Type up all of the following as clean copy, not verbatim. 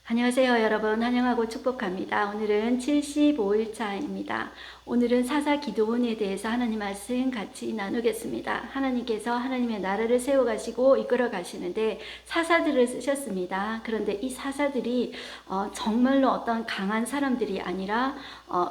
안녕하세요 여러분, 환영하고 축복합니다. 오늘은 75일차입니다. 오늘은 사사 기도원에 대해서 하나님 말씀 같이 나누겠습니다. 하나님께서 하나님의 나라를 세워가시고 이끌어 가시는데 사사들을 쓰셨습니다. 그런데 이 사사들이 정말로 어떤 강한 사람들이 아니라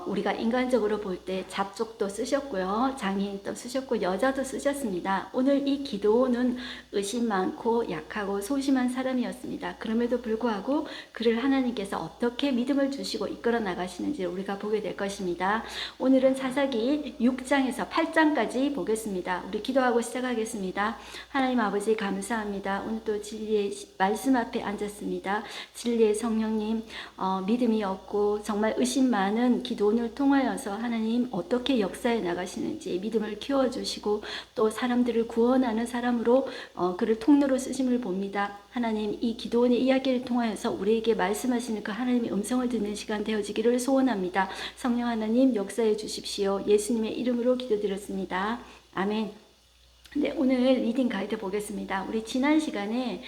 우리가 인간적으로 볼 때 잡족도 쓰셨고요, 장애인도 쓰셨고 여자도 쓰셨습니다. 오늘 이 기도원은 의심 많고 약하고 소심한 사람이었습니다. 그럼에도 불구하고 그를 하나님께서 어떻게 믿음을 주시고 이끌어 나가시는지 우리가 보게 될 것입니다. 오늘은 사사기 6장에서 8장까지 보겠습니다. 우리 기도하고 시작하겠습니다. 하나님 아버지 감사합니다. 오늘 또 진리의 말씀 앞에 앉았습니다. 진리의 성령님, 믿음이 없고 정말 의심 많은 기도원을 통하여서 하나님 어떻게 역사해 나가시는지 믿음을 키워주시고 또 사람들을 구원하는 사람으로 그를 통로로 쓰심을 봅니다. 하나님, 이 기도원의 이야기를 통하여서 우리에게 말씀하시는 그 하나님의 음성을 듣는 시간 되어지기를 소원합니다. 성령 하나님 역사해 주십시오. 예수님의 이름으로 기도드렸습니다. 아멘. 네, 오늘 리딩 가이드 보겠습니다. 우리 지난 시간에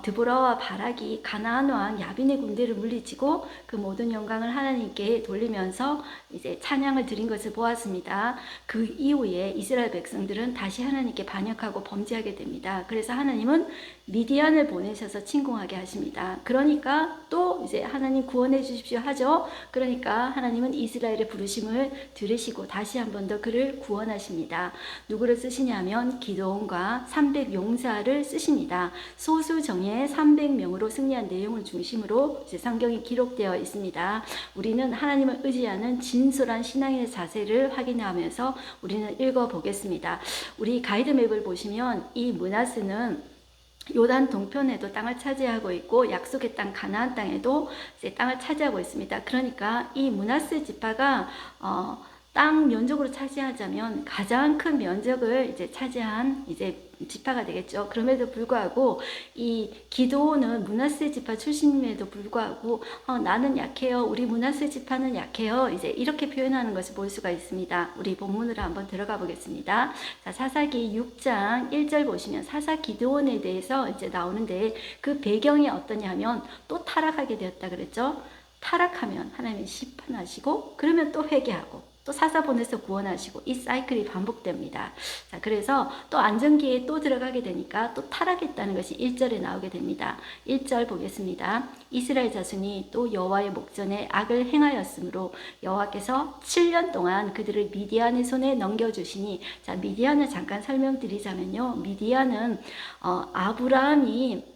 드보라와 바락이 가나안 왕 야빈의 군대를 물리치고 그 모든 영광을 하나님께 돌리면서 이제 찬양을 드린 것을 보았습니다. 그 이후에 이스라엘 백성들은 다시 하나님께 반역하고 범죄하게 됩니다. 그래서 하나님은 미디안을 보내셔서 침공하게 하십니다. 그러니까 또 이제 하나님 구원해 주십시오 하죠. 그러니까 하나님은 이스라엘의 부르심을 들으시고 다시 한 번 더 그를 구원하십니다. 누구를 쓰시냐면 기도원과 300용사를 쓰십니다. 소수정예 300명으로 승리한 내용을 중심으로 이제 성경에 기록되어 있습니다. 우리는 하나님을 의지하는 진솔한 신앙의 자세를 확인하면서 우리는 읽어보겠습니다. 우리 가이드맵을 보시면 이 므낫세는 요단 동편에도 땅을 차지하고 있고 약속의 땅 가나안 땅에도 이제 땅을 차지하고 있습니다. 그러니까 이 므낫세 지파가 땅 면적으로 차지하자면 가장 큰 면적을 이제 차지한 이제 지파가 되겠죠. 그럼에도 불구하고 이 기도원은 므낫세 지파 출신임에도 불구하고 나는 약해요. 우리 므낫세 지파는 약해요. 이제 이렇게 표현하는 것을 볼 수가 있습니다. 우리 본문으로 한번 들어가 보겠습니다. 자, 사사기 6장 1절 보시면 사사 기도원에 대해서 이제 나오는데 그 배경이 어떠냐면 또 타락하게 되었다 그랬죠. 타락하면 하나님이 심판하시고 그러면 또 회개하고 또 사사 보내서 구원하시고 이 사이클이 반복됩니다. 자, 그래서 또 안정기에 또 들어가게 되니까 또 타락했다는 것이 1절에 나오게 됩니다. 1절 보겠습니다. 이스라엘 자손이 또 여호와의 목전에 악을 행하였으므로 여호와께서 7년 동안 그들을 미디안의 손에 넘겨주시니, 자, 미디안을 잠깐 설명드리자면요. 미디안은 아브라함이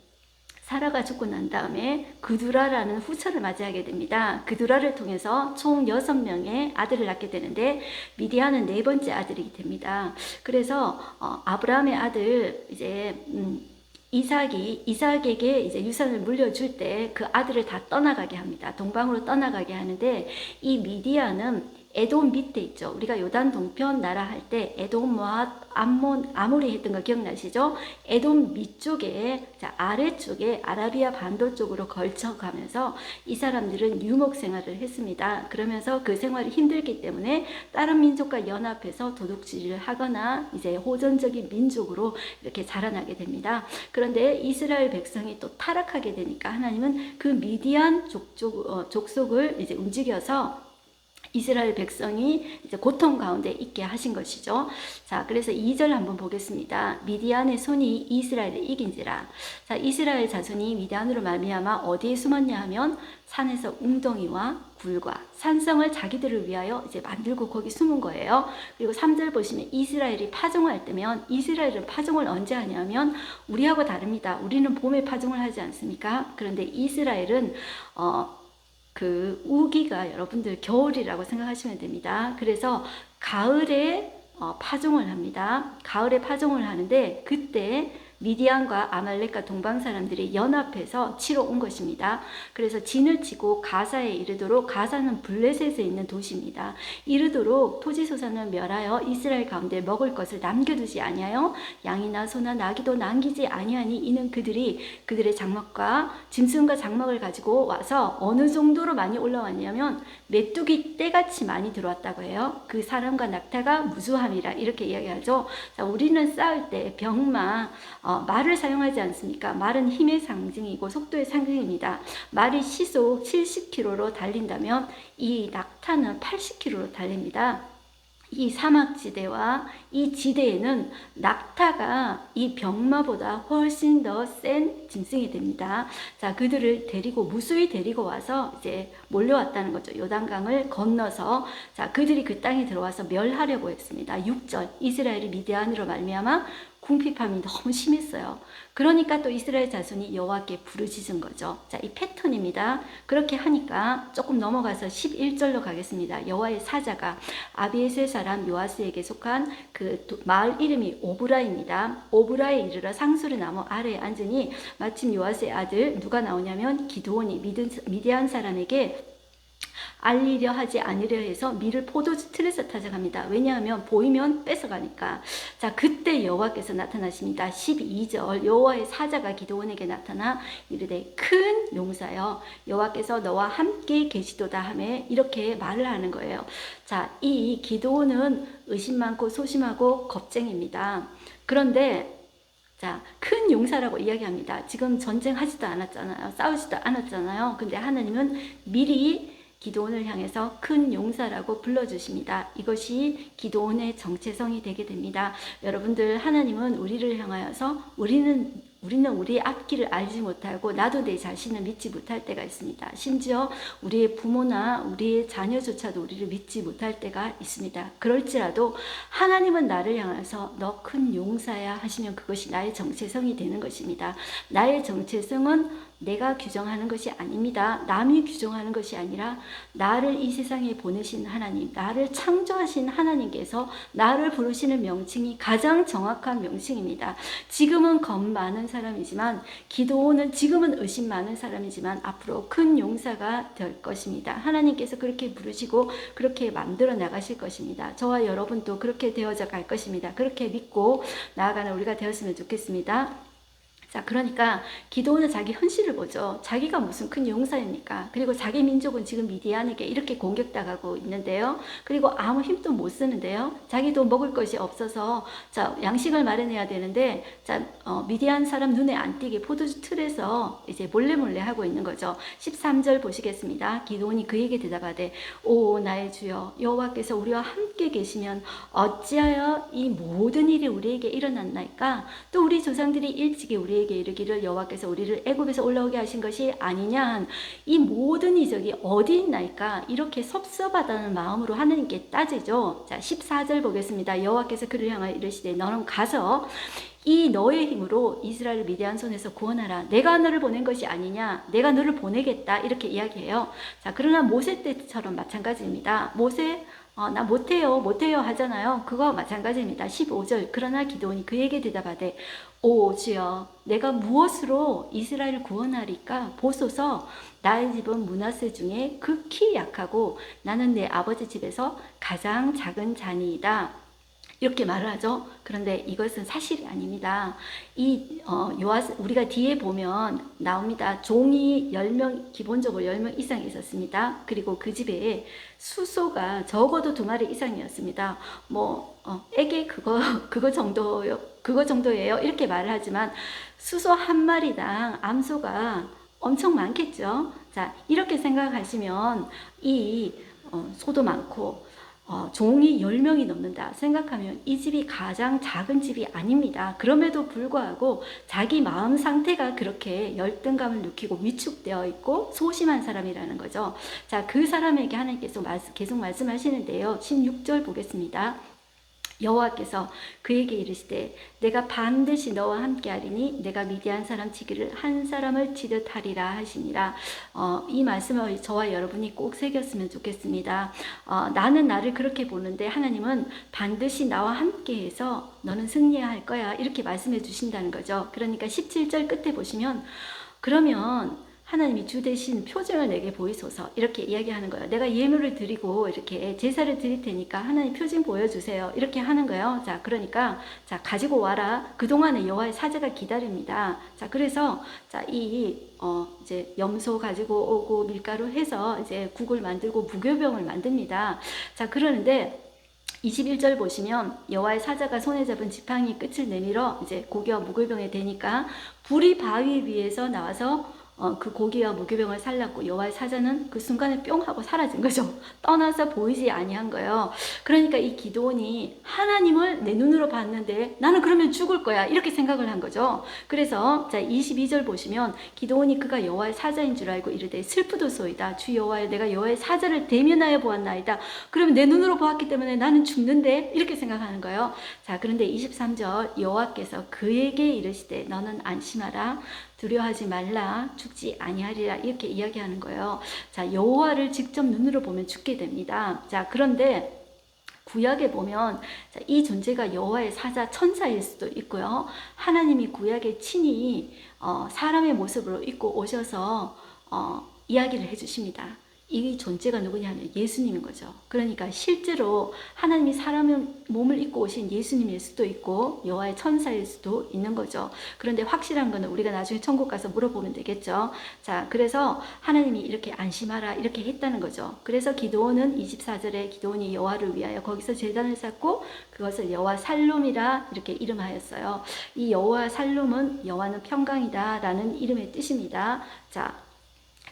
사라가 죽고 난 다음에 그두라라는 후처를 맞이하게 됩니다. 그두라를 통해서 총 6명의 아들을 낳게 되는데 미디안은 4번째 아들이 됩니다. 그래서 아브라함의 아들 이제 이삭에게 이제 유산을 물려줄 때 그 아들을 다 떠나가게 합니다. 동방으로 떠나가게 하는데 이 미디안은 에돔 밑에 있죠. 우리가 요단 동편 나라 할 때 에돔, 모압, 암몬, 아모리 했던 거 기억나시죠? 에돔 밑쪽에, 자, 아래쪽에 아라비아 반도 쪽으로 걸쳐가면서 이 사람들은 유목 생활을 했습니다. 그러면서 그 생활이 힘들기 때문에 다른 민족과 연합해서 도둑질을 하거나 이제 호전적인 민족으로 이렇게 자라나게 됩니다. 그런데 이스라엘 백성이 또 타락하게 되니까 하나님은 그 미디안 족속을 이제 움직여서 이스라엘 백성이 이제 고통 가운데 있게 하신 것이죠. 자, 그래서 2절 한번 보겠습니다. 미디안의 손이 이스라엘을 이긴지라. 자, 이스라엘 자손이 미디안으로 말미암아 어디에 숨었냐 하면 산에서 웅덩이와 굴과 산성을 자기들을 위하여 이제 만들고 거기 숨은 거예요. 그리고 3절 보시면 이스라엘이 파종할 때면, 이스라엘은 파종을 언제 하냐면 우리하고 다릅니다. 우리는 봄에 파종을 하지 않습니까? 그런데 이스라엘은 그 우기가 여러분들 겨울이라고 생각하시면 됩니다. 그래서 가을에 파종을 합니다. 가을에 파종을 하는데 그때 미디안과 아말렉과 동방 사람들이 연합해서 치러 온 것입니다. 그래서 진을 치고 가사에 이르도록, 가사는 블레셋에 있는 도시입니다. 이르도록 토지소산을 멸하여 이스라엘 가운데 먹을 것을 남겨두지 아니하여 양이나 소나 나귀도 남기지 아니하니, 이는 그들의 장막과 짐승과 장막을 가지고 와서 어느 정도로 많이 올라왔냐면 메뚜기 떼같이 많이 들어왔다고 해요. 그 사람과 낙타가 무수함이라 이렇게 이야기하죠. 자, 우리는 싸울 때 병마 말을 사용하지 않습니까? 말은 힘의 상징이고 속도의 상징입니다. 말이 시속 70km로 달린다면 이 낙타는 80km로 달립니다. 이 사막지대와 이 지대에는 낙타가 이 병마보다 훨씬 더 센 짐승이 됩니다. 자, 그들을 데리고 무수히 데리고 와서 이제 몰려왔다는 거죠. 요단강을 건너서 자, 그들이 그 땅에 들어와서 멸하려고 했습니다. 6절 이스라엘이 미디안으로 말미암아 궁핍함이 너무 심했어요. 그러니까 또 이스라엘 자손이 여호와께 부르짖은 거죠. 자, 이 패턴입니다. 그렇게 하니까 조금 넘어가서 11절로 가겠습니다. 여호와의 사자가 아비에셀 사람 요아스에게 속한 그 마을 이름이 오브라입니다. 오브라에 이르러 상수르 나무 아래에 앉으니 마침 요아스의 아들 누가 나오냐면 기드온이 미디안 사람에게 알리려 하지 않으려 해서 밀을 포도주 틀에서 타작합니다. 왜냐하면 보이면 뺏어가니까. 자, 그때 여호와께서 나타나십니다. 12절 여호와의 사자가 기드온에게 나타나 이르되 큰 용사여 여호와께서 너와 함께 계시도다 하며 이렇게 말을 하는 거예요. 자, 이 기드온은 의심 많고 소심하고 겁쟁입니다. 그런데 자, 큰 용사라고 이야기합니다. 지금 전쟁하지도 않았잖아요. 싸우지도 않았잖아요. 근데 하나님은 미리 기드온을 향해서 큰 용사라고 불러주십니다. 이것이 기드온의 정체성이 되게 됩니다. 여러분들, 하나님은 우리를 향하여서 우리는 우리 앞길을 알지 못하고 나도 내 자신을 믿지 못할 때가 있습니다. 심지어 우리의 부모나 우리의 자녀조차도 우리를 믿지 못할 때가 있습니다. 그럴지라도 하나님은 나를 향해서 너 큰 용사야 하시면 그것이 나의 정체성이 되는 것입니다. 나의 정체성은 내가 규정하는 것이 아닙니다. 남이 규정하는 것이 아니라 나를 이 세상에 보내신 하나님, 나를 창조하신 하나님께서 나를 부르시는 명칭이 가장 정확한 명칭입니다. 지금은 겁 많은 사람이지만 기드온은 지금은 의심 많은 사람이지만 앞으로 큰 용사가 될 것입니다. 하나님께서 그렇게 부르시고 그렇게 만들어 나가실 것입니다. 저와 여러분도 그렇게 되어져 갈 것입니다. 그렇게 믿고 나아가는 우리가 되었으면 좋겠습니다. 자, 그러니까 기드온은 자기 현실을 보죠. 자기가 무슨 큰 용사입니까? 그리고 자기 민족은 지금 미디안에게 이렇게 공격당하고 있는데요. 그리고 아무 힘도 못 쓰는데요. 자기도 먹을 것이 없어서 자, 양식을 마련해야 되는데 자, 미디안 사람 눈에 안 띄게 포도주 틀에서 이제 몰래 하고 있는 거죠. 13절 보시겠습니다. 기드온이 그에게 대답하되 오 나의 주여 여호와께서 우리와 함께 계시면 어찌하여 이 모든 일이 우리에게 일어났나이까? 또 우리 조상들이 일찍이 우리에게 이르기를 여호와께서 우리를 애굽에서 올라오게 하신 것이 아니냐 한 이 모든 이적이 어디 있나이까? 이렇게 섭섭하다는 마음으로 하나님께 따지죠. 자, 14절 보겠습니다. 여호와께서 그를 향하여 이르시되 너는 가서 이 너의 힘으로 이스라엘을 미디안 손에서 구원하라. 내가 너를 보낸 것이 아니냐. 내가 너를 보내겠다. 이렇게 이야기해요. 자, 그러나 모세 때처럼 마찬가지입니다. 모세 나 못해요 하잖아요. 그거 마찬가지입니다. 15절 그러나 기드온이 그에게 대답하되 오 주여 내가 무엇으로 이스라엘을 구원하리까? 보소서 나의 집은 므낫세 중에 극히 약하고 나는 내 아버지 집에서 가장 작은 자니이다. 이렇게 말을 하죠. 그런데 이것은 사실이 아닙니다. 요아스 우리가 뒤에 보면 나옵니다. 종이 10명, 기본적으로 10명 이상 있었습니다. 그리고 그 집에 수소가 적어도 2마리 이상이었습니다. 애게 그거 정도예요. 이렇게 말을 하지만 수소 한 마리당 암소가 엄청 많겠죠. 자, 이렇게 생각하시면 소도 많고 종이 10명이 넘는다 생각하면 이 집이 가장 작은 집이 아닙니다. 그럼에도 불구하고 자기 마음 상태가 그렇게 열등감을 느끼고 위축되어 있고 소심한 사람이라는 거죠. 자, 그 사람에게 하나님께서 계속 말씀하시는데요. 16절 보겠습니다. 여호와께서 그에게 이르시되 내가 반드시 너와 함께하리니 내가 미디안 사람 치기를 한 사람을 치듯 하리라 하시니라. 이 말씀을 저와 여러분이 꼭 새겼으면 좋겠습니다. 나는 나를 그렇게 보는데 하나님은 반드시 나와 함께해서 너는 승리할 거야 이렇게 말씀해 주신다는 거죠. 그러니까 17절 끝에 보시면 그러면 하나님이 주 대신 표징을 내게 보이소서 이렇게 이야기하는 거예요. 내가 예물을 드리고 이렇게 제사를 드릴 테니까 하나님 표징 보여주세요 이렇게 하는 거예요. 자, 그러니까 자 가지고 와라. 그동안에 여호와의 사자가 기다립니다. 자, 그래서 자 이제 염소 가지고 오고 밀가루 해서 이제 국을 만들고 무교병을 만듭니다. 자, 그러는데 21절 보시면 여호와의 사자가 손에 잡은 지팡이 끝을 내밀어 이제 고기와 무교병에 대니까 불이 바위 위에서 나와서 그 고기와 무교병을 살랐고 여호와의 사자는 그 순간에 뿅 하고 사라진 거죠. 떠나서 보이지 아니한 거예요. 그러니까 이 기드온이 하나님을 내 눈으로 봤는데 나는 그러면 죽을 거야 이렇게 생각을 한 거죠. 그래서 자 22절 보시면 기드온이 그가 여호와의 사자인 줄 알고 이르되 슬프도소이다. 주 여호와여 내가 여호와의 사자를 대면하여 보았나이다. 그러면 내 눈으로 보았기 때문에 나는 죽는데 이렇게 생각하는 거예요. 자 그런데 23절 여호와께서 그에게 이르시되 너는 안심하라. 두려워하지 말라 죽지 아니하리라 이렇게 이야기하는 거예요. 자 여호와를 직접 눈으로 보면 죽게 됩니다. 자 그런데 구약에 보면 이 존재가 여호와의 사자 천사일 수도 있고요. 하나님이 구약에 친히 사람의 모습으로 입고 오셔서 이야기를 해주십니다. 이 존재가 누구냐면 예수님인 거죠. 그러니까 실제로 하나님이 사람의 몸을 입고 오신 예수님일 수도 있고 여호와의 천사일 수도 있는 거죠. 그런데 확실한 거는 우리가 나중에 천국 가서 물어보면 되겠죠. 자, 그래서 하나님이 이렇게 안심하라 이렇게 했다는 거죠. 그래서 기드온은 24절에 기드온이 여호와를 위하여 거기서 제단을 쌓고 그것을 여호와 살룸이라 이렇게 이름하였어요. 이 여호와 살룸은 여호와는 평강이다 라는 이름의 뜻입니다. 자,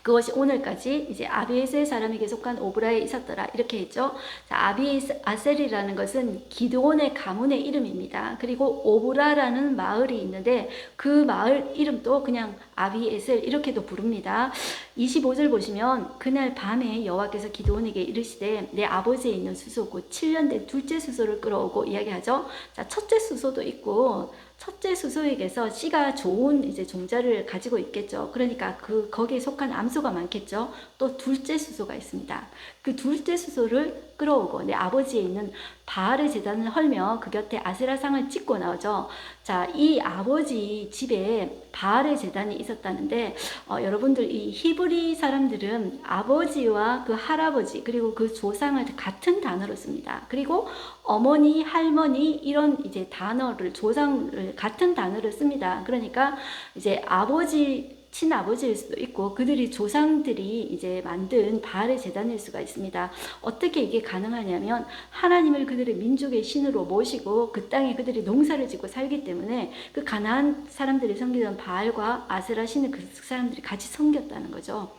그것이 오늘까지 이제 아비에셀 사람에게 속한 오브라에 있었더라 이렇게 했죠. 자, 아비아셀이라는 것은 기드온의 가문의 이름입니다. 그리고 오브라라는 마을이 있는데 그 마을 이름도 그냥 아비에셀 이렇게도 부릅니다. 25절 보시면 그날 밤에 여호와께서 기드온에게 이르시되 내 아버지에 있는 수소 곧 7년 된 둘째 수소를 끌어오고 이야기하죠. 자, 첫째 수소도 있고 첫째 수소에게서 씨가 좋은 이제 종자를 가지고 있겠죠. 그러니까 거기에 속한 암소가 많겠죠. 또 둘째 수소가 있습니다. 그 둘째 수소를 끌어오고 내 아버지에 있는 바알의 제단을 헐며 그 곁에 아세라상을 찍고 나오죠. 자, 이 아버지 집에 바알의 제단이 있었다는데 여러분들 이 히브리 사람들은 아버지와 그 할아버지 그리고 그 조상을 같은 단어로 씁니다. 그리고 어머니, 할머니 이런 이제 단어를 조상을 같은 단어를 씁니다. 그러니까 이제 아버지 친아버지일 수도 있고 그들이 조상들이 이제 만든 바알의 제단일 수가 있습니다. 어떻게 이게 가능하냐면 하나님을 그들의 민족의 신으로 모시고 그 땅에 그들이 농사를 짓고 살기 때문에 그 가나안 사람들이 섬기던 바알과 아세라 신을 그 사람들이 같이 섬겼다는 거죠.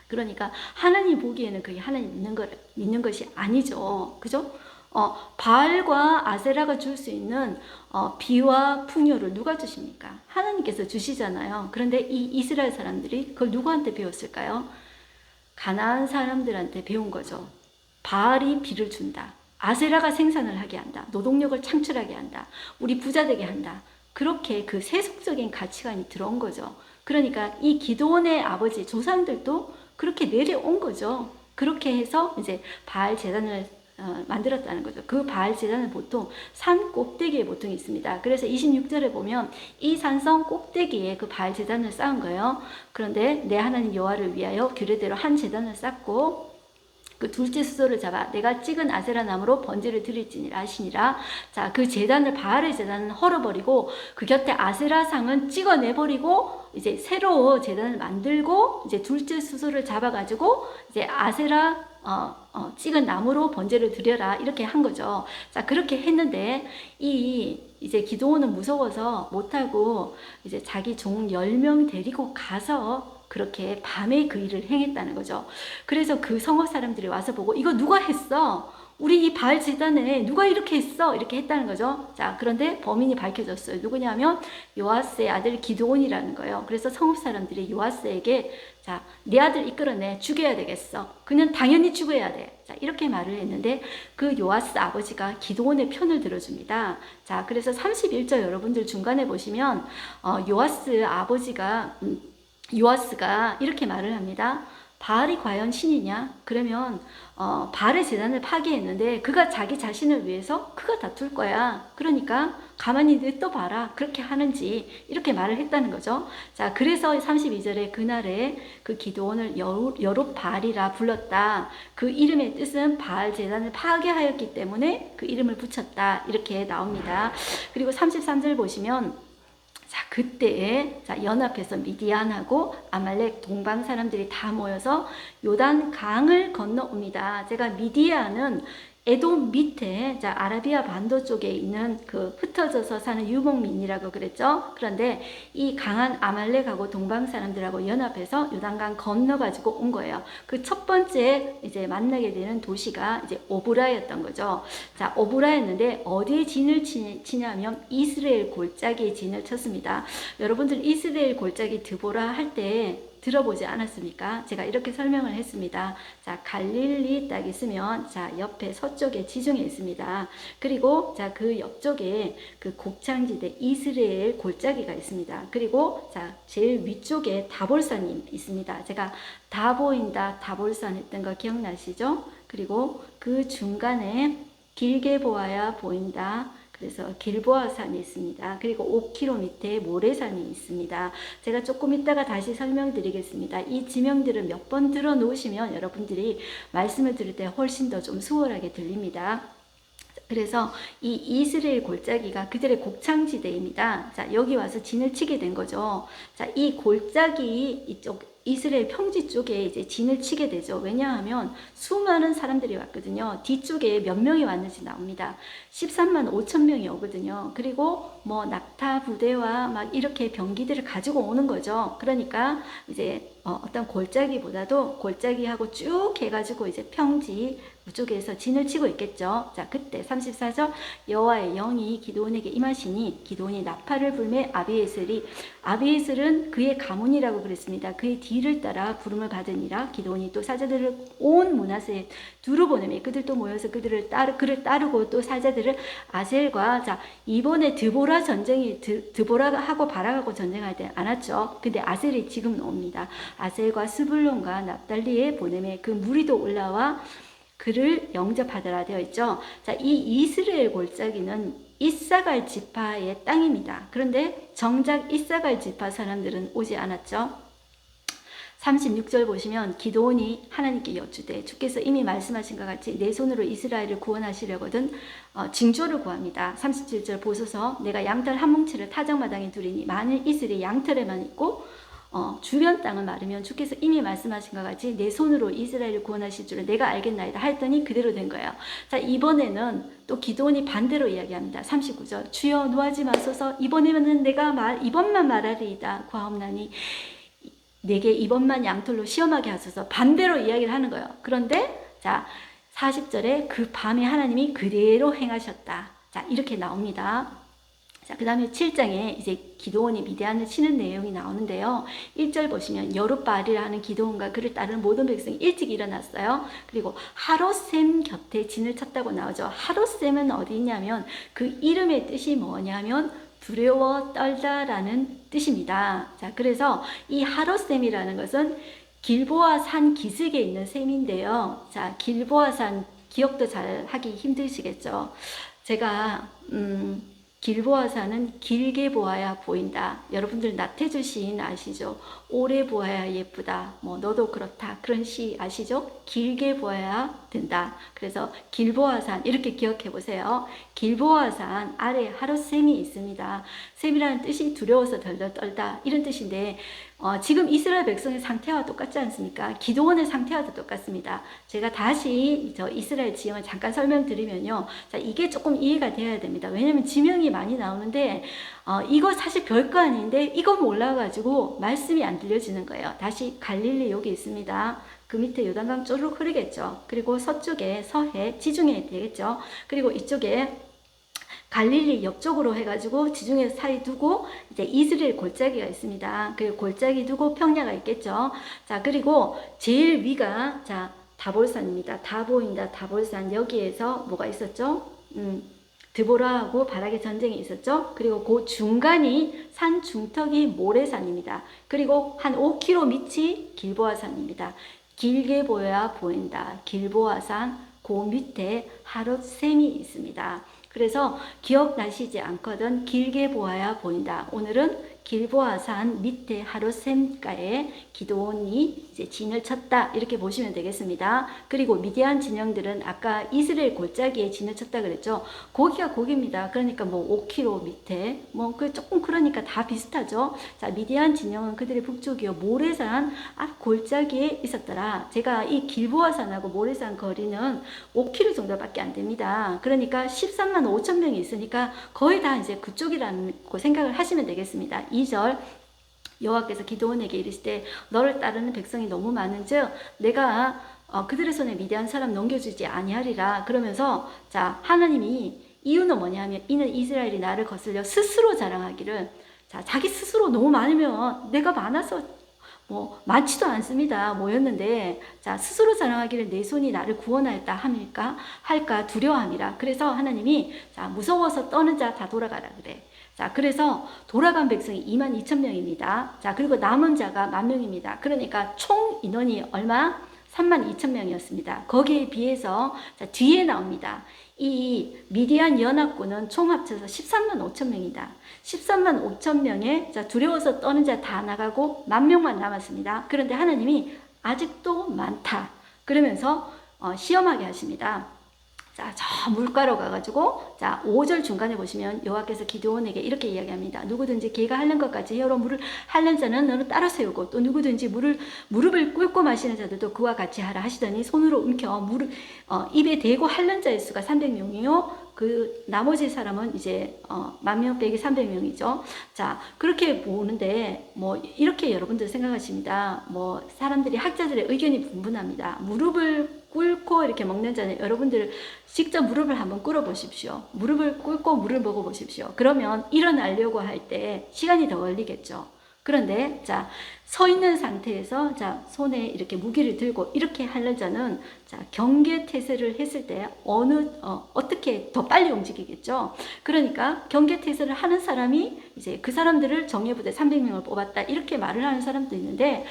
그러니까 하나님 보기에는 그게 하나님 믿는 것이 아니죠. 그죠? 바알과 아세라가 줄 수 있는 비와 풍요를 누가 주십니까? 하나님께서 주시잖아요. 그런데 이 이스라엘 사람들이 그걸 누구한테 배웠을까요? 가나안 사람들한테 배운 거죠. 바알이 비를 준다. 아세라가 생산을 하게 한다. 노동력을 창출하게 한다. 우리 부자 되게 한다. 그렇게 그 세속적인 가치관이 들어온 거죠. 그러니까 이 기드온의 아버지 조상들도 그렇게 내려온 거죠. 그렇게 해서 이제 바알 제단을 만들었다는 거죠. 그 바알 제단은 보통 산 꼭대기에 보통 있습니다. 그래서 26절에 보면 이 산성 꼭대기에 그 바알 제단을 쌓은 거예요. 그런데 내 하나님 여호와를 위하여 규례대로 한 제단을 쌓고 그 둘째 수소를 잡아 내가 찍은 아세라 나무로 번제를 드릴지니라 하시니라. 자, 그 제단을 바알의 제단은 헐어버리고 그 곁에 아세라 상은 찍어내버리고 이제 새로 제단을 만들고 이제 둘째 수소를 잡아가지고 이제 아세라 찍은 나무로 번제를 드려라 이렇게 한 거죠. 자, 그렇게 했는데 이제 기드온은 무서워서 못하고 이제 자기 종 10명 데리고 가서 그렇게 밤에 그 일을 행했다는 거죠. 그래서 그 성읍 사람들이 와서 보고 이거 누가 했어? 우리 이 바알 제단에 누가 이렇게 했어? 이렇게 했다는 거죠. 자, 그런데 범인이 밝혀졌어요. 누구냐면 요아스의 아들 기드온이라는 거예요. 그래서 성읍 사람들이 요아스에게 자, 네 아들 이끌어내 죽여야 되겠어. 그는 당연히 죽어야 돼. 자, 이렇게 말을 했는데 그 요아스 아버지가 기드온의 편을 들어줍니다. 자, 그래서 31절 여러분들 중간에 보시면 요아스 아버지가 요아스가 이렇게 말을 합니다. 바알이 과연 신이냐? 그러면 바알의 제단을 파괴했는데 그가 자기 자신을 위해서 그가 다툴 거야. 그러니까 가만히 냅둬봐라. 그렇게 하는지 이렇게 말을 했다는 거죠. 자, 그래서 32절에 그날에 그 기드온을 여룹바알이라 불렀다. 그 이름의 뜻은 바알 제단을 파괴하였기 때문에 그 이름을 붙였다. 이렇게 나옵니다. 그리고 33절 보시면 자, 그때에 연합해서 미디안하고 아말렉 동방 사람들이 다 모여서 요단 강을 건너옵니다. 제가 미디안은 에돔 밑에 자 아라비아 반도 쪽에 있는 그 흩어져서 사는 유목민이라고 그랬죠. 그런데 이 강한 아말렉하고 동방 사람들하고 연합해서 요단강 건너가지고 온 거예요. 그 첫 번째 이제 만나게 되는 도시가 이제 오브라였던 거죠. 자 오브라였는데 어디에 진을 치냐면 이스라엘 골짜기에 진을 쳤습니다. 여러분들 이스라엘 골짜기 드보라 할 때 들어보지 않았습니까? 제가 이렇게 설명을 했습니다. 자, 갈릴리 딱 있으면, 자, 옆에 서쪽에 지중해 있습니다. 그리고, 자, 그 옆쪽에 그 곡창지대 이스라엘 골짜기가 있습니다. 그리고, 자, 제일 위쪽에 다볼산이 있습니다. 제가 다 보인다, 다볼산 했던 거 기억나시죠? 그리고 그 중간에 길게 보아야 보인다. 그래서 길보아산이 있습니다. 그리고 5km 밑에 모래산이 있습니다. 제가 조금 이따가 다시 설명드리겠습니다. 이 지명들을 몇 번 들어 놓으시면 여러분들이 말씀을 들을 때 훨씬 더 좀 수월하게 들립니다. 그래서 이 이스라엘 골짜기가 그들의 곡창지대입니다. 자, 여기 와서 진을 치게 된 거죠. 자, 이 골짜기 이쪽 이스라엘 평지 쪽에 이제 진을 치게 되죠. 왜냐하면 수많은 사람들이 왔거든요. 뒤쪽에 몇 명이 왔는지 나옵니다. 13만 5천 명이 오거든요. 그리고 뭐 낙타 부대와 막 이렇게 병기들을 가지고 오는 거죠. 그러니까 이제 어떤 골짜기보다도 골짜기하고 쭉 해가지고 이제 평지 그쪽에서 진을 치고 있겠죠. 자, 그때 34절 여호와의 영이 기드온에게 임하시니 기드온이 나팔을 불매 아비에셀은 그의 가문이라고 그랬습니다. 그의 뒤를 따라 부름을 받으니라. 기드온이 또 사자들을 온 므낫세에 두루 보내매 그들도 모여서 그를 따르고 또 사자들을 아셀과 자 이번에 드보라 전쟁이 드보라하고 바락하고 전쟁할 때 안 왔죠. 근데 아셀이 지금 옵니다. 아셀과 스불론과 납달리에 보내매 그 무리도 올라와 그를 영접하더라 되어 있죠. 자, 이 이스라엘 골짜기는 이사갈 지파의 땅입니다. 그런데 정작 이사갈 지파 사람들은 오지 않았죠. 36절 보시면 기드온이 하나님께 여쭈되 주께서 이미 말씀하신 것 같이 내 손으로 이스라엘을 구원하시려거든 징조를 구합니다. 37절 보소서 내가 양털 한 뭉치를 타작마당에 두리니 만일 이스라엘 양털에만 있고 주변 땅을 마르면 주께서 이미 말씀하신 것 같이 내 손으로 이스라엘을 구원하실 줄을 내가 알겠나이다 했더니 그대로 된 거예요. 자, 이번에는 또 기드온이 반대로 이야기합니다. 39절 주여 노하지 마소서 이번에는 내가 이번만 말하리이다 구하옵나니 내게 이번만 양털로 시험하게 하소서 반대로 이야기를 하는 거예요. 그런데 자 40절에 그 밤에 하나님이 그대로 행하셨다. 자 이렇게 나옵니다. 자, 그 다음에 7장에 이제 기드온이 미디안을 치는 내용이 나오는데요. 1절 보시면 여룻바알이라 하는 기드온과 그를 따르는 모든 백성이 일찍 일어났어요. 그리고 하롯셈 곁에 진을 쳤다고 나오죠. 하롯셈은 어디 있냐면 그 이름의 뜻이 뭐냐면 두려워 떨다라는 뜻입니다. 자, 그래서 이 하롯셈이라는 것은 길보아 산 기슭에 있는 셈인데요. 자, 길보아 산 기억도 잘 하기 힘드시겠죠. 제가 길보아산은 길게 보아야 보인다. 여러분들 나태주 시인 아시죠? 오래 보아야 예쁘다. 뭐 너도 그렇다. 그런 시 아시죠? 길게 보아야 된다. 그래서 길보아산 이렇게 기억해 보세요. 길보아산 아래 하롯셈이 있습니다. 셈이라는 뜻이 두려워서 덜덜 떨다 이런 뜻인데 지금 이스라엘 백성의 상태와 똑같지 않습니까? 기드온의 상태와도 똑같습니다. 제가 다시 저 이스라엘 지형을 잠깐 설명드리면요. 자, 이게 조금 이해가 돼야 됩니다. 왜냐면 지명이 많이 나오는데 이거 사실 별거 아닌데 이거 몰라가지고 말씀이 안 들려지는 거예요. 다시 갈릴리 여기 있습니다. 그 밑에 요단강 쪼르륵 흐르겠죠. 그리고 서쪽에 서해 지중해 되겠죠. 그리고 이쪽에 갈릴리 옆쪽으로 해가지고 지중해 사이 두고 이제 이스라엘 골짜기가 있습니다. 그리고 골짜기 두고 평야가 있겠죠. 자, 그리고 제일 위가 자 다볼산입니다. 다 보인다 다볼산. 여기에서 뭐가 있었죠? 드보라하고 바락의 전쟁이 있었죠. 그리고 그 중간이 산 중턱이 모래산입니다. 그리고 한 5km 밑이 길보아산입니다. 길게 보여야 보인다. 길보아산 그 밑에 하롯셈이 있습니다. 그래서 기억나시지 않거든 길게 보아야 보인다. 오늘은 길보아산 밑에 하롯샘가에 기드온이 이제 진을 쳤다 이렇게 보시면 되겠습니다. 그리고 미디안 진영들은 아까 이스라엘 골짜기에 진을 쳤다 그랬죠. 거기가 거기입니다. 그러니까 뭐 5km 밑에 뭐 그 조금 그러니까 다 비슷하죠. 자, 미디안 진영은 그들의 북쪽이요 모레산 앞 골짜기에 있었더라. 제가 이 길보아산하고 모레산 거리는 5km 정도밖에 안 됩니다. 그러니까 13만 5천 명이 있으니까 거의 다 이제 그쪽이라고 생각을 하시면 되겠습니다. 2절 여호와께서 기드온에게 이르시되 너를 따르는 백성이 너무 많은즉 내가 그들의 손에 미디안 사람 넘겨주지 아니하리라. 그러면서 자, 하나님이 이유는 뭐냐 하면 이는 이스라엘이 나를 거슬려 스스로 자랑하기를, 자, 자기 스스로 너무 많으면 내가 많아서 뭐 많지도 않습니다. 모였는데 자, 스스로 자랑하기를 내 손이 나를 구원하였다 함일까 할까 두려워함이라. 그래서 하나님이 자, 무서워서 떠는 자 다 돌아가라 그래. 자, 그래서 돌아간 백성이 22,000명입니다. 자, 그리고 남은 자가 10,000명입니다. 그러니까 총 인원이 얼마? 32,000명이었습니다. 거기에 비해서 자, 뒤에 나옵니다. 이 미디안 연합군은 총 합쳐서 13만 5천 명이다. 13만 5천 명에 자, 두려워서 떠는 자 다 나가고 10,000명만 남았습니다. 그런데 하나님이 아직도 많다. 그러면서 시험하게 하십니다. 자, 저 물가로 가가지고 자 5절 중간에 보시면 여호와께서 기드온에게 이렇게 이야기합니다. 누구든지 개가 핥는 것까지 헤어로 물을 핥는 자는 너는 따라 세우고 또 누구든지 무릎을 꿇고 마시는 자들도 그와 같이 하라 하시더니 손으로 움켜 입에 대고 핥는 자의 수가 300명이요 그 나머지 사람은 이제 10,000명 빼기 300명이죠. 자, 그렇게 보는데 뭐 이렇게 여러분들 생각하십니다. 뭐 사람들이 학자들의 의견이 분분합니다. 무릎을 꿇고 이렇게 먹는 자는 여러분들 직접 무릎을 한번 꿇어 보십시오. 무릎을 꿇고 물을 먹어 보십시오. 그러면 일어나려고 할 때 시간이 더 걸리겠죠. 그런데 자, 서 있는 상태에서 자, 손에 이렇게 무기를 들고 이렇게 하는 자는 자, 경계태세를 했을 때 어떻게 더 빨리 움직이겠죠. 그러니까 경계태세를 하는 사람이 이제 그 사람들을 정예부대 300명을 뽑았다 이렇게 말을 하는 사람도 있는데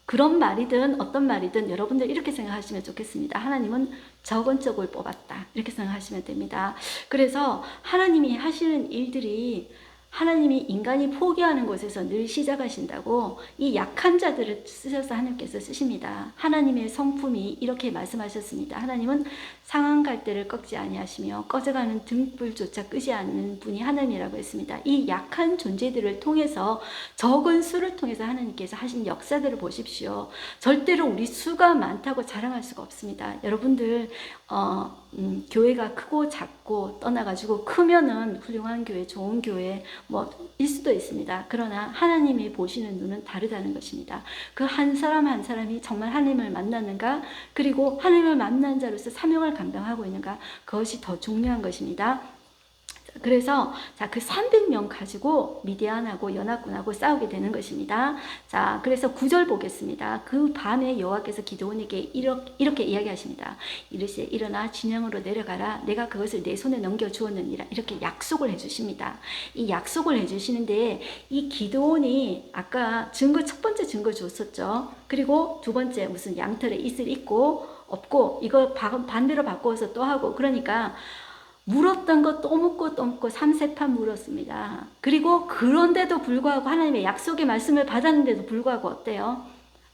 그런 말이든 어떤 말이든 여러분들 이렇게 생각하시면 좋겠습니다. 하나님은 적은 쪽을 뽑았다 이렇게 생각하시면 됩니다. 그래서 하나님이 하시는 일들이 하나님이 인간이 포기하는 곳에서 늘 시작하신다고 이 약한 자들을 쓰셔서 하나님께서 쓰십니다. 하나님의 성품이 이렇게 말씀하셨습니다. 하나님은 상한 갈대를 꺾지 아니하시며 꺼져가는 등불조차 끄지 않는 분이 하나님이라고 했습니다. 이 약한 존재들을 통해서 적은 수를 통해서 하나님께서 하신 역사들을 보십시오. 절대로 우리 수가 많다고 자랑할 수가 없습니다. 여러분들 교회가 크고 작고 떠나가지고 크면은 훌륭한 교회, 좋은 교회 뭐일 수도 있습니다. 그러나 하나님이 보시는 눈은 다르다는 것입니다. 그 한 사람 한 사람이 정말 하나님을 만났는가, 그리고 하나님을 만난 자로서 사명을 감당하고 있는가, 그것이 더 중요한 것입니다. 그래서 자, 그 300명 가지고 미디안하고 연합군하고 싸우게 되는 것입니다. 자, 그래서 9절 보겠습니다. 그 밤에 여호와께서 기드온에게 이렇게 이야기하십니다. 이르시되 일어나 진영으로 내려가라. 내가 그것을 내 손에 넘겨 주었느니라. 이렇게 약속을 해주십니다. 이 약속을 해주시는데 이 기드온이 아까 첫 번째 증거 줬었죠. 그리고 두 번째 무슨 양털에 이슬 있고 없고 이거 반대로 바꿔서 또 하고, 그러니까 물었던 거 또 묻고 또 묻고 3세판 물었습니다. 그리고 그런데도 불구하고 하나님의 약속의 말씀을 받았는데도 불구하고 어때요?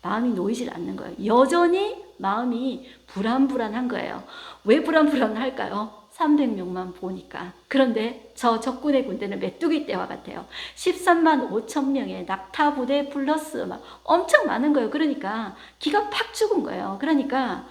마음이 놓이질 않는 거예요. 여전히 마음이 불안불안한 거예요. 왜 불안불안할까요? 300명만 보니까. 그런데 저 적군의 군대는 메뚜기 떼와 같아요. 13만 5천 명의 낙타 부대 플러스 막 엄청 많은 거예요. 그러니까 기가 팍 죽은 거예요. 그러니까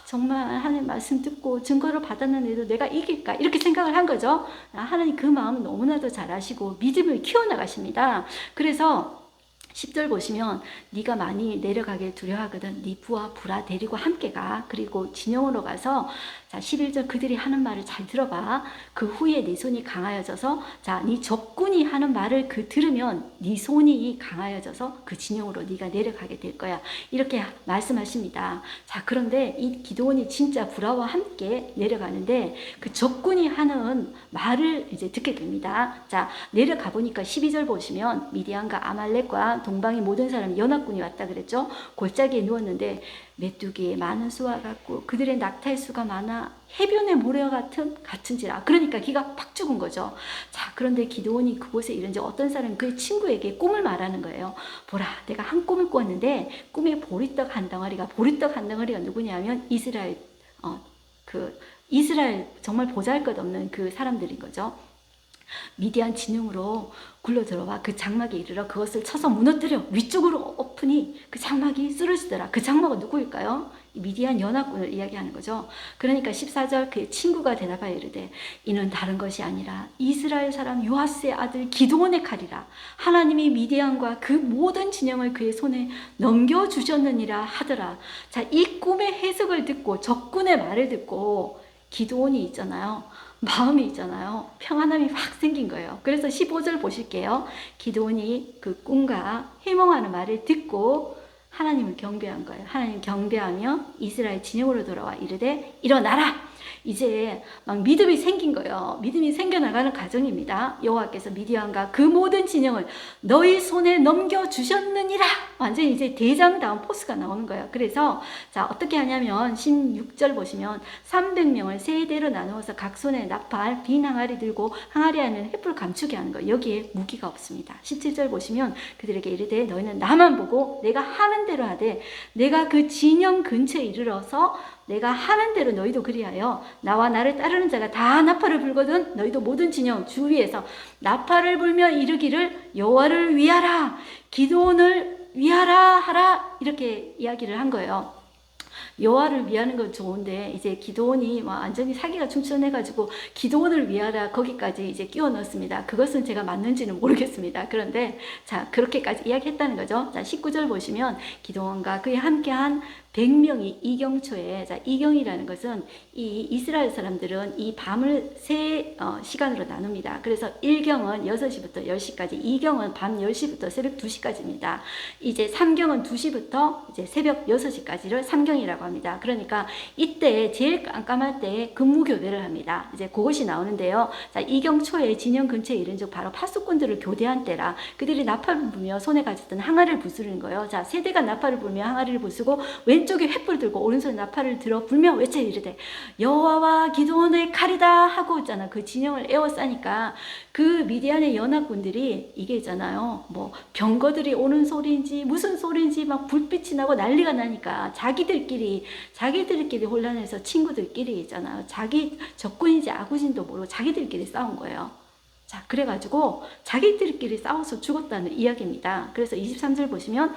정말 하나님 말씀 듣고 증거를 받았는데도 내가 이길까 이렇게 생각을 한 거죠. 하나님 그 마음은 너무나도 잘 아시고 믿음을 키워나가십니다. 그래서 10절 보시면 네가 많이 내려가길 두려워하거든 네 부하 부라 데리고 함께 가. 그리고 진영으로 가서 자 11절 그들이 하는 말을 잘 들어봐. 그 후에 네 손이 강하여져서 자 네 적군이 하는 말을 들으면 네 손이 강하여져서 그 진영으로 네가 내려가게 될 거야. 이렇게 말씀하십니다. 자, 그런데 이 기드온이 진짜 부라와 함께 내려가는데 그 적군이 하는 말을 이제 듣게 됩니다. 자, 내려가 보니까 12절 보시면 미디안과 아말렉과 동방의 모든 사람이 연합군이 왔다 그랬죠. 골짜기에 누웠는데 메뚜기의 많은 수와 같고 그들의 낙타의 수가 많아 해변의 모래와 같은지라. 그러니까 기가 팍 죽은 거죠. 자, 그런데 기드온이 그곳에 이른지 어떤 사람이 그의 친구에게 꿈을 말하는 거예요. 보라, 내가 한 꿈을 꿨는데 꿈에 보리떡 한 덩어리가 누구냐면 이스라엘 정말 보잘것없는 그 사람들인 거죠. 미디안 진영으로 굴러 들어와 그 장막에 이르러 그것을 쳐서 무너뜨려 위쪽으로 엎으니 그 장막이 쓰러지더라. 그 장막은 누구일까요? 미디안 연합군을 이야기하는 거죠. 그러니까 14절 그의 친구가 대답하여 이르되 이는 다른 것이 아니라 이스라엘 사람 요아스의 아들 기드온의 칼이라. 하나님이 미디안과 그 모든 진영을 그의 손에 넘겨주셨느니라 하더라. 자, 이 꿈의 해석을 듣고 적군의 말을 듣고 기드온이 있잖아요. 마음이 있잖아요. 평안함이 확 생긴 거예요. 그래서 15절 보실게요. 기드온이 그 꿈과 해몽하는 말을 듣고 하나님을 경배한 거예요. 하나님 경배하며 이스라엘 진영으로 돌아와 이르되 일어나라. 이제 막 믿음이 생긴 거예요. 믿음이 생겨나가는 과정입니다. 여호와께서 미디안과 그 모든 진영을 너희 손에 넘겨주셨느니라. 완전히 이제 대장다운 포스가 나오는 거예요. 그래서 자, 어떻게 하냐면 16절 보시면 300명을 세 대로 나누어서 각 손에 나팔, 빈 항아리 들고 항아리 안에는 횃불 감추게 하는 거예요. 여기에 무기가 없습니다. 17절 보시면 그들에게 이르되 너희는 나만 보고 내가 하는 대로 하되 내가 그 진영 근처에 이르러서 내가 하는 대로 너희도 그리하여 나와 나를 따르는 자가 다 나팔을 불거든 너희도 모든 진영 주위에서 나팔을 불며 이르기를 여호와를 위하라, 기드온을 위하라 하라. 이렇게 이야기를 한 거예요. 여호와를 위하는 건 좋은데 이제 기드온이 완전히 사기가 충천해가지고 기드온을 위하라 거기까지 이제 끼워 넣었습니다. 그것은 제가 맞는지는 모르겠습니다. 그런데 자, 그렇게까지 이야기했다는 거죠. 자, 19절 보시면 기드온과 그에 함께한 100명이 이경초에, 자, 이경이라는 것은 이 이스라엘 사람들은 이 밤을 세 시간으로 나눕니다. 그래서 1경은 6시부터 10시까지, 2경은 밤 10시부터 새벽 2시까지입니다. 이제 3경은 2시부터 이제 새벽 6시까지를 3경이라고 합니다. 그러니까 이때 제일 깜깜할 때 근무교대를 합니다. 이제 그것이 나오는데요. 자, 이경초에 진영 근처에 이른 즉 바로 파수꾼들을 교대한 때라. 그들이 나팔을 불며 손에 가졌던 항아리를 부수는 거예요. 자, 세대가 나팔을 불며 항아리를 부수고 왼쪽에 횃불 들고 오른손에 나팔을 들어 불며 외쳐 이르되 여호와와 기드온의 칼이다 하고 있잖아. 그 진영을 에워싸니까 그 미디안의 연합군들이 이게 있잖아요. 뭐 병거들이 오는 소리인지 무슨 소리인지 막 불빛이 나고 난리가 나니까 자기들끼리 혼란해서 친구들끼리 있잖아요. 자기 적군인지 아군인지도 모르고 자기들끼리 싸운 거예요. 자, 그래가지고 자기들끼리 싸워서 죽었다는 이야기입니다. 그래서 23절 보시면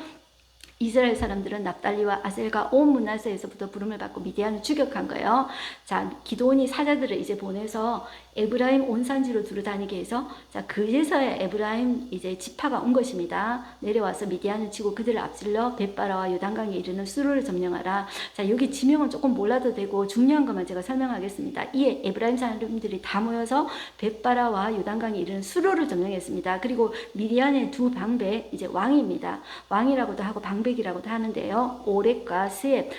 이스라엘 사람들은 납달리와 아셀과 온 므낫세에서부터 부름을 받고 미디안을 추격한 거예요. 자, 기드온이 사자들을 이제 보내서 에브라임 온 산지로 두루 다니게 해서 자, 그제서야 에브라임 이제 지파가 온 것입니다. 내려와서 미디안을 치고 그들을 앞질러 벳바라와 요단강에 이르는 수로를 점령하라. 자, 여기 지명은 조금 몰라도 되고 중요한 것만 제가 설명하겠습니다. 이에 에브라임 사람들이 다 모여서 벳바라와 요단강에 이르는 수로를 점령했습니다. 그리고 미디안의 두 방배 이제 왕입니다. 왕이라고도 하고 방백이라고도 하는데요. 오렙과 스앱,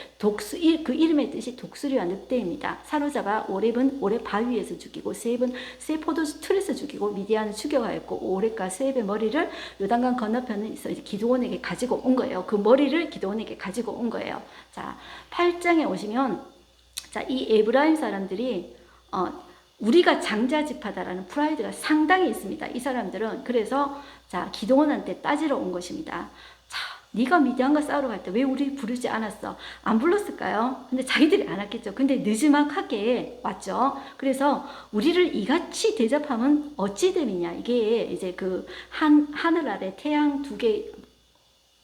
그 이름의 뜻이 독수리와 늑대입니다. 사로잡아 오렙은 오렙 바위에서 죽이고 스앱은 새 포도주 틀에서 죽이고 미디안을 추격하였고 오렙과 스앱의 머리를 요단강 건너편에서 이제 기드온에게 가지고 온 거예요. 그 머리를 기드온에게 가지고 온 거예요. 자, 8장에 오시면 자, 이 에브라임 사람들이 우리가 장자지파다라는 프라이드가 상당히 있습니다. 이 사람들은 그래서 자, 기드온한테 따지러 온 것입니다. 자, 네가 미디안과 싸우러 갈 때 왜 우리 부르지 않았어? 안 불렀을까요? 근데 자기들이 안 왔겠죠. 근데 늦지막하게 왔죠. 그래서 우리를 이같이 대접하면 어찌 됨이냐. 이게 이제 그 하늘 아래 태양 두 개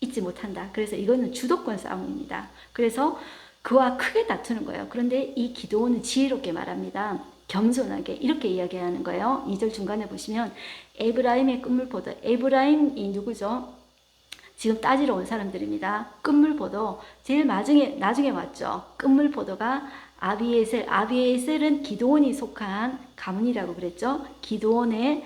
있지 못한다. 그래서 이거는 주도권 싸움입니다. 그래서 그와 크게 다투는 거예요. 그런데 이 기드온은 지혜롭게 말합니다. 겸손하게 이렇게 이야기하는 거예요. 2절 중간에 보시면 에브라임의 끝물포도, 에브라임이 누구죠? 지금 따지러 온 사람들입니다. 끝물포도 제일 나중에 왔죠. 끝물포도가 아비에셀은 기드온이 속한 가문이라고 그랬죠. 기드온의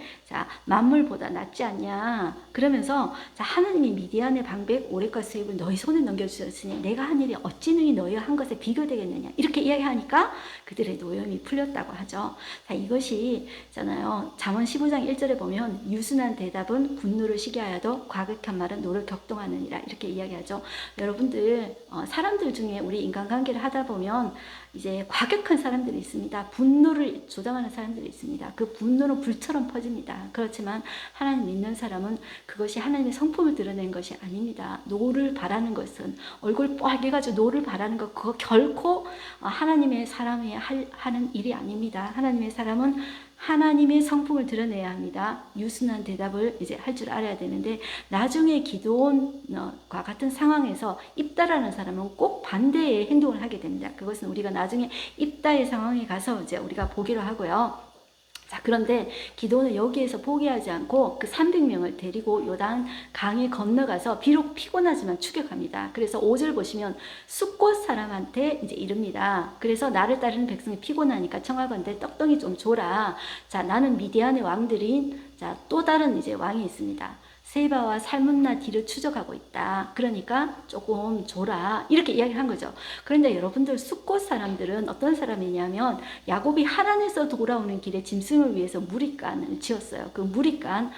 만물보다 낫지 않냐 그러면서 하나님이 미디안의 방백 오랫과 수입을 너희 손에 넘겨주셨으니 내가 한 일이 어찌 능히 너희가 한 것에 비교되겠느냐 이렇게 이야기하니까 그들의 노염이 풀렸다고 하죠. 이것이 있잖아요. 잠언 15장 1절에 보면 유순한 대답은 분노를 시게 하여도 과격한 말은 노를 격동하느니라 이렇게 이야기하죠. 여러분들 사람들 중에 우리 인간관계를 하다 보면 이제 과격한 사람들이 있습니다. 분노를 조장하는 사람들이 있습니다. 그 분노는 불처럼 퍼집니다. 그렇지만 하나님 믿는 사람은 그것이 하나님의 성품을 드러낸 것이 아닙니다. 노를 바라는 것은 얼굴 빨개가지고 노를 바라는 것 그거 결코 하나님의 사람이 하는 일이 아닙니다. 하나님의 사람은 하나님의 성품을 드러내야 합니다. 유순한 대답을 이제 할 줄 알아야 되는데 나중에 기드온과 같은 상황에서 입다라는 사람은 꼭 반대의 행동을 하게 됩니다. 그것은 우리가 나중에 입다의 상황에 가서 이제 우리가 보기로 하고요. 그런데 기드온은 여기에서 포기하지 않고 그 300명을 데리고 요단 강에 건너가서 비록 피곤하지만 추격합니다. 그래서 5절 보시면 숫곳 사람한테 이제 이릅니다. 그래서 나를 따르는 백성이 피곤하니까 청하건대 떡덩이 좀 줘라. 나는 미디안의 왕들인 또 다른 이제 왕이 있습니다. 세바와 살문나 뒤를 추적하고 있다. 그러니까 조금 줘라. 이렇게 이야기를 한 거죠. 그런데 여러분들 숫곳 사람들은 어떤 사람이냐면 야곱이 하란에서 돌아오는 길에 짐승을 위해서 무리간을 지었어요. 그 무리간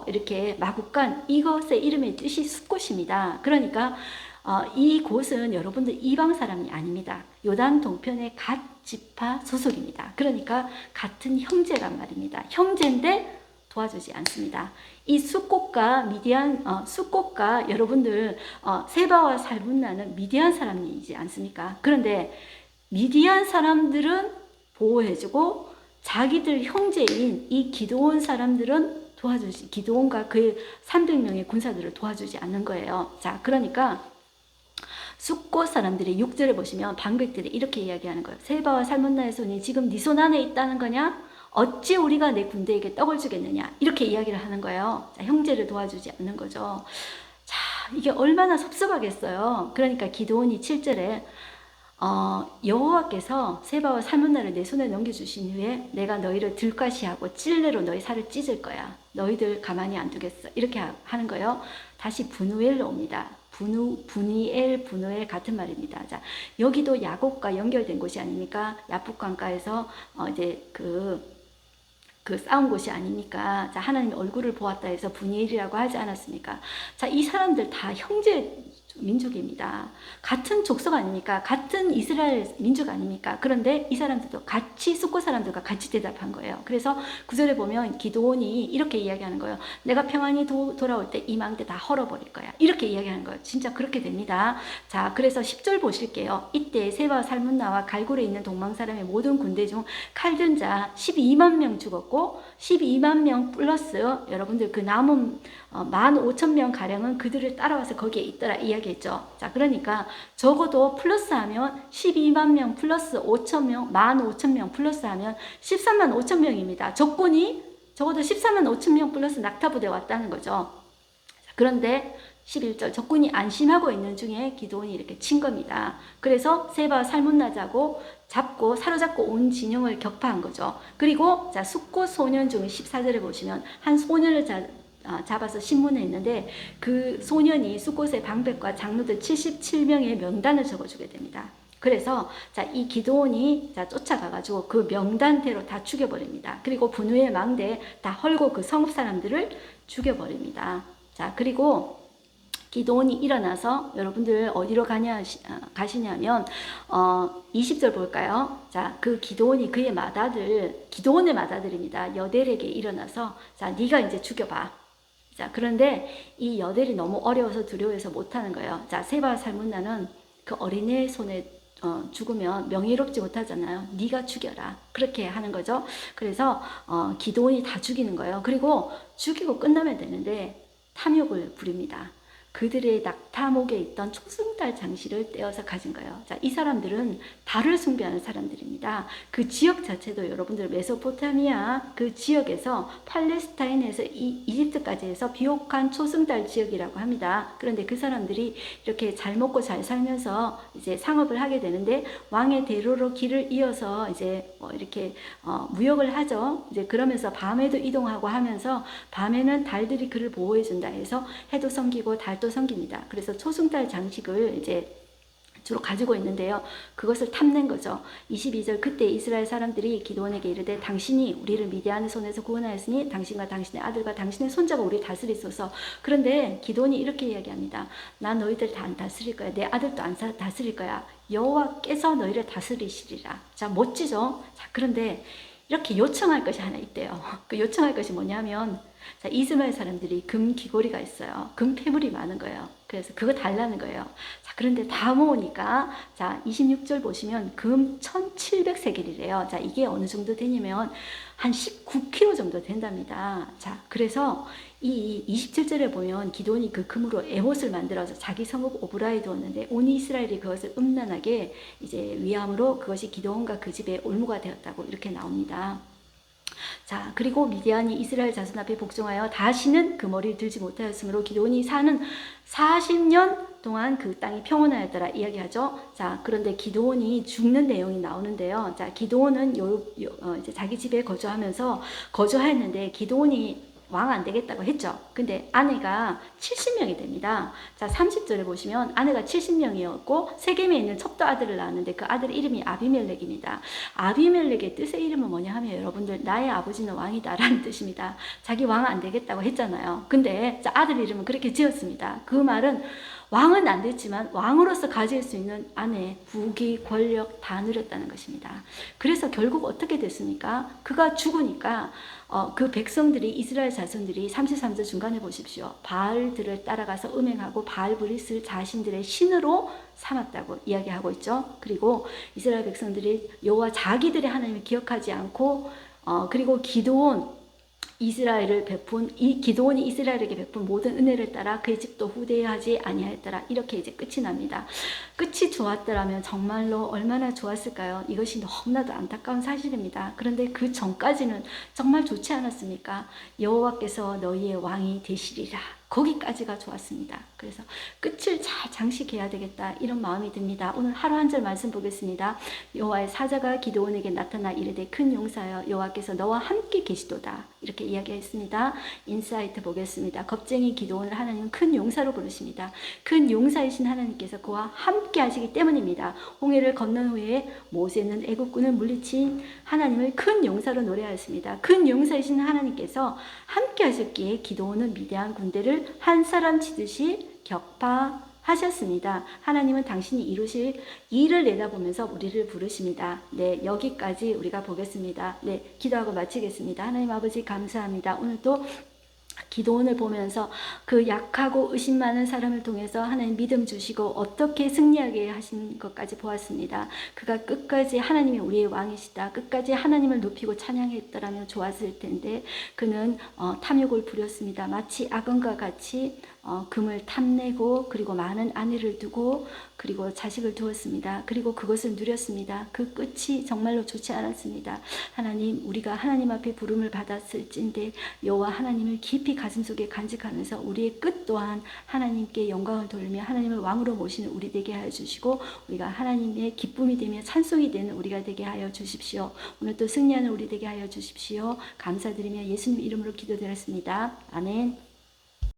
이렇게 마구간 이것의 이름의 뜻이 숫곳입니다. 그러니까 이 곳은 여러분들 이방 사람이 아닙니다. 요단 동편의 갓 지파 소속입니다. 그러니까 같은 형제란 말입니다. 형제인데 도와주지 않습니다. 이 숫곳과 숫곳과 여러분들 세바와 살문나는 미디안 사람이지 않습니까? 그런데 미디안 사람들은 보호해주고 자기들 형제인 이 기드온 사람들은 기드온과 그의 300명의 군사들을 도와주지 않는 거예요. 그러니까 숫곳 사람들이 6절에 보시면 방백들이 이렇게 이야기하는 거예요. 세바와 살문나의 손이 지금 네 손 안에 있다는 거냐? 어찌 우리가 내 군대에게 떡을 주겠느냐 이렇게 이야기를 하는 거예요. 형제를 도와주지 않는 거죠. 이게 얼마나 섭섭하겠어요. 그러니까 기드온이 7절에 여호와께서 세바와 살문나를 내 손에 넘겨주신 후에 내가 너희를 들가시하고 찔레로 너희 살을 찢을 거야. 너희들 가만히 안 두겠어. 이렇게 하는 거예요. 다시 분우엘로 옵니다. 분우엘 같은 말입니다. 여기도 야곱과 연결된 곳이 아닙니까? 야복강가에서 이제 그 싸운 곳이 아닙니까? 하나님의 얼굴을 보았다 해서 분이엘이라고 하지 않았습니까? 이 사람들 다 형제 민족입니다. 같은 족속 아닙니까? 같은 이스라엘 민족 아닙니까? 그런데 이 사람들도 같이 숫곳 사람들과 같이 대답한 거예요. 그래서 9절에 보면 기드온이 이렇게 이야기하는 거예요. 내가 평안히 돌아올 때 이 망대 다 헐어버릴 거야. 이렇게 이야기하는 거예요. 진짜 그렇게 됩니다. 그래서 10절 보실게요. 이때 세바와 살문나와 갈굴에 있는 동방 사람의 모든 군대 중 칼든 자 12만 명 죽었고 12만 명 플러스 여러분들 그 남은 15,000명 가량은 그들을 따라와서 거기에 있더라 이야기했죠. 그러니까 적어도 플러스하면 12만 명 플러스 5,000명, 15,000명 플러스하면 13만 5,000명입니다. 적군이 적어도 14만 5,000명 플러스 낙타부대 왔다는 거죠. 그런데 11절 적군이 안심하고 있는 중에 기드온이 이렇게 친 겁니다. 그래서 세바와 살문나자고 사로잡고 온 진영을 격파한 거죠. 그리고 숫곳 소년 중 14절에 보시면 한 소년을 잡아서 신문에 있는데 그 소년이 숫곳의 방백과 장로들 77명의 명단을 적어주게 됩니다. 그래서 이 기드온이 쫓아가가지고 그 명단대로 다 죽여버립니다. 그리고 분우의 망대에 다 헐고 그 성읍 사람들을 죽여버립니다. 그리고 기드온이 일어나서 여러분들 어디로 가시냐면 20절 볼까요? 그 기드온이 기드온의 마다들입니다. 여델에게 일어나서 네가 이제 죽여봐. 그런데 이 여델이 너무 어려워서 두려워해서 못하는 거예요. 세바와 살문나는 그 어린애의 손에 죽으면 명예롭지 못하잖아요. 네가 죽여라. 그렇게 하는 거죠. 그래서 기드온이 다 죽이는 거예요. 그리고 죽이고 끝나면 되는데 탐욕을 부립니다. 그들의 낙타목에 있던 초승달 장식을 떼어서 가진 거예요. 자, 이 사람들은 달을 숭배하는 사람들입니다. 그 지역 자체도 여러분들 메소포타미아 그 지역에서 팔레스타인에서 이집트까지 해서 비옥한 초승달 지역이라고 합니다. 그런데 그 사람들이 이렇게 잘 먹고 잘 살면서 이제 상업을 하게 되는데 왕의 대로로 길을 이어서 이제 이렇게 무역을 하죠. 이제 그러면서 밤에도 이동하고 하면서 밤에는 달들이 그를 보호해 준다 해서 해도 섬기고 달도 섬깁니다. 그래서 초승달 장식을 이제 주로 가지고 있는데요. 그것을 탐낸 거죠. 22절 그때 이스라엘 사람들이 기드온에게 이르되 당신이 우리를 미디안의 손에서 구원하였으니 당신과 당신의 아들과 당신의 손자가 우리 다스리소서. 그런데 기드온이 이렇게 이야기합니다. 나 너희들 다 안 다스릴 거야. 내 아들도 안 다스릴 거야. 여호와께서 너희를 다스리시리라. 자, 멋지죠? 자, 그런데 이렇게 요청할 것이 하나 있대요. 그 요청할 것이 뭐냐면 자, 이스라엘 사람들이 금 귀고리가 있어요. 금 패물이 많은 거예요. 그래서 그거 달라는 거예요. 자, 그런데 다 모으니까 자, 26절 보시면 금 1700세겔이래요. 자, 이게 어느 정도 되냐면 한 19kg 정도 된답니다. 자, 그래서 이 27절에 보면 기드온이 그 금으로 에봇을 만들어서 자기 성읍 오브라에 두었는데 온 이스라엘이 그것을 음란하게 이제 위함으로 그것이 기드온과 그 집의 올무가 되었다고 이렇게 나옵니다. 자, 그리고 미디안이 이스라엘 자손 앞에 복종하여 다시는 그 머리를 들지 못하였으므로 기드온이 사는 40년 동안 그 땅이 평온하였더라 이야기하죠. 자, 그런데 기드온이 죽는 내용이 나오는데요. 자, 기드온은 이제 자기 집에 거주하였는데 기드온이 왕 안 되겠다고 했죠. 근데 아내가 70명이 됩니다. 자, 30절에 보시면 아내가 70명이었고 세겜에 있는 첩도 아들을 낳았는데 그 아들 이름이 아비멜렉입니다. 아비멜렉의 뜻의 이름은 뭐냐 하면 여러분들 나의 아버지는 왕이다 라는 뜻입니다. 자기 왕 안 되겠다고 했잖아요. 근데 자, 아들 이름은 그렇게 지었습니다. 그 말은 왕은 안 됐지만 왕으로서 가질 수 있는 아내, 부귀, 권력 다 누렸다는 것입니다. 그래서 결국 어떻게 됐습니까? 그가 죽으니까 그 백성들이 이스라엘 자손들이 33절 중간에 보십시오. 바알들을 따라가서 음행하고 바알 브리스를 자신들의 신으로 삼았다고 이야기하고 있죠. 그리고 이스라엘 백성들이 여호와 자기들의 하나님을 기억하지 않고 그리고 기드온이 이스라엘에게 베푼 모든 은혜를 따라 그의 집도 후대하지 아니하였더라. 이렇게 이제 끝이 납니다. 끝이 좋았더라면 정말로 얼마나 좋았을까요? 이것이 너무나도 안타까운 사실입니다. 그런데 그 전까지는 정말 좋지 않았습니까? 여호와께서 너희의 왕이 되시리라. 거기까지가 좋았습니다. 그래서 끝을 잘 장식해야 되겠다 이런 마음이 듭니다. 오늘 하루 한 절 말씀 보겠습니다. 여호와의 사자가 기드온에게 나타나 이르되 큰 용사여 여호와께서 너와 함께 계시도다 이렇게 이야기했습니다. 인사이트 보겠습니다. 겁쟁이 기드온을 하나님은 큰 용사로 부르십니다. 큰 용사이신 하나님께서 그와 함께 하시기 때문입니다. 홍해를 건넌 후에 모세는 애국군을 물리친 하나님을 큰 용사로 노래하였습니다. 큰 용사이신 하나님께서 함께 하셨기에 기드온은 미디안 군대를 한 사람 치듯이 격파하셨습니다. 하나님은 당신이 이루실 일을 내다보면서 우리를 부르십니다. 네, 여기까지 우리가 보겠습니다. 네, 기도하고 마치겠습니다. 하나님 아버지 감사합니다. 오늘 또 기도원을 보면서 그 약하고 의심 많은 사람을 통해서 하나님 믿음 주시고 어떻게 승리하게 하신 것까지 보았습니다. 그가 끝까지 하나님이 우리의 왕이시다. 끝까지 하나님을 높이고 찬양했더라면 좋았을 텐데 그는 탐욕을 부렸습니다. 마치 악원과 같이 금을 탐내고 그리고 많은 아내를 두고 그리고 자식을 두었습니다. 그리고 그것을 누렸습니다. 그 끝이 정말로 좋지 않았습니다. 하나님, 우리가 하나님 앞에 부름을 받았을진데 여호와 하나님을 깊이 가슴속에 간직하면서 우리의 끝 또한 하나님께 영광을 돌리며 하나님을 왕으로 모시는 우리 되게 하여 주시고 우리가 하나님의 기쁨이 되며 찬송이 되는 우리가 되게 하여 주십시오. 오늘 또 승리하는 우리 되게 하여 주십시오. 감사드리며 예수님 이름으로 기도드렸습니다. 아멘.